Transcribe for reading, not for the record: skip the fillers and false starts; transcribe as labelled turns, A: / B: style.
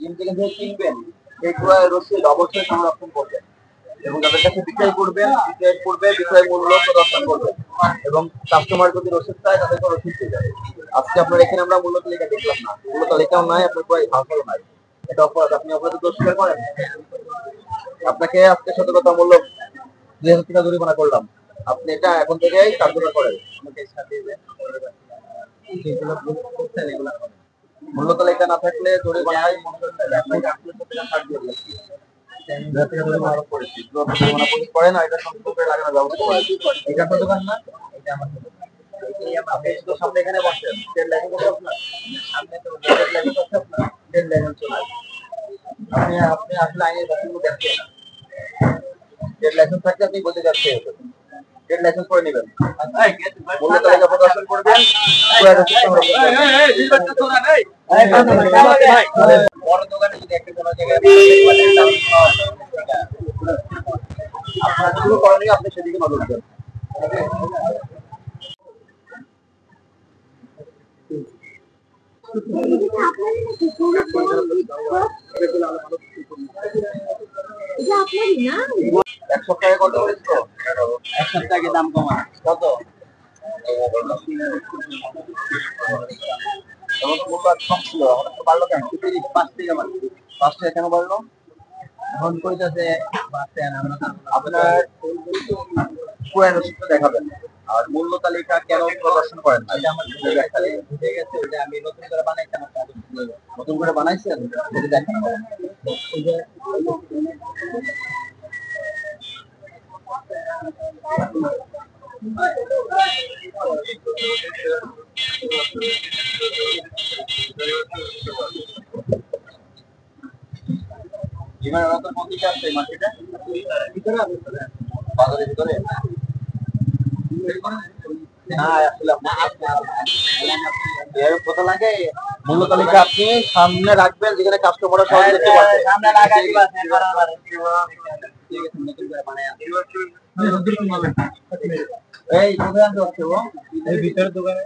A: Gym থেকে যে কিনবেন সেগুলো রসিদ অবশ্যই সংরক্ষণ করবেন এবং তাদের কাছে বিক্রয় মূল্য প্রদর্শন করবেন এবং কাস্টমার যদি রসিদ চায় তাদেরকে রসিদ দিয়ে যাবে। আজকে আপনার এখানে আমরা মূল্য তালিকা দেখলাম না, মূল্য তালিকাও নাই, আপনার প্রায় ভাষাও নাই, এটা অপরাধ। আপনি অপরাধ দোষ স্বীকার করেন? আপনাকে আজকে সতর্কতামূলক 2000 টাকা জরিমানা করলাম, আপনি এটা এখন থেকেই কার্যকর করেন। মূল্য তালিকা না থাকলে জরিমানায় করেন, এটা সংশোধন করে লাগানোর ব্যবস্থা করেন। এটা আপনার দোকান না? এটা আমার দোকান। আপনি তো সামনে এখানে বসেন, ট্রেড লাইসেন্স আছে আপনার? সামনে তো ট্রেড লাইসেন্স আছে আপনার? ট্রেড লাইসেন্স চলে আসবে। আপনি আপনি আসলে আইনের ব্যাপারগুলো দেখেন। ট্রেড লাইসেন্স থাকলে আপনি বলতে যাচ্ছেন, ট্রেড লাইসেন্স করে নেবেন, মূল্য তালিকা প্রদর্শন করবেন, বড় দোকানে যদি একটা কোনো জায়গায় আপনার শুরু করণীয়, আপনি সেদিকে নজর দেন। এক সপ্তাহে কত করেছিল? এক সপ্তাহ আগে দাম কমা কত? কম ছিল, বাড়লো কেন? 5 টাকা কেন বাড়লো? ফোন কইতাছে আপনার পুরানো রসিদটা দেখাবেন আর মূল্য তালিকা কেন প্রদর্শন করেন না, এটা আমার ব্যাখ্যা দিবেন। ঠিক আছে, ওটা আমি নতুন করে বানাইতাম, নতুন করে বানাইছেন, এটা দেখেন। জীবনের নতুন পত্রিকা আছে মার্কেটে ভিতরে, বাজারের ভিতরে মূল্য তালিকা আপনি সামনে রাখবেন, যেখানে কাস্টমার সহজে দেখতে পারবে। এই দোকান ভিতরে দোকানে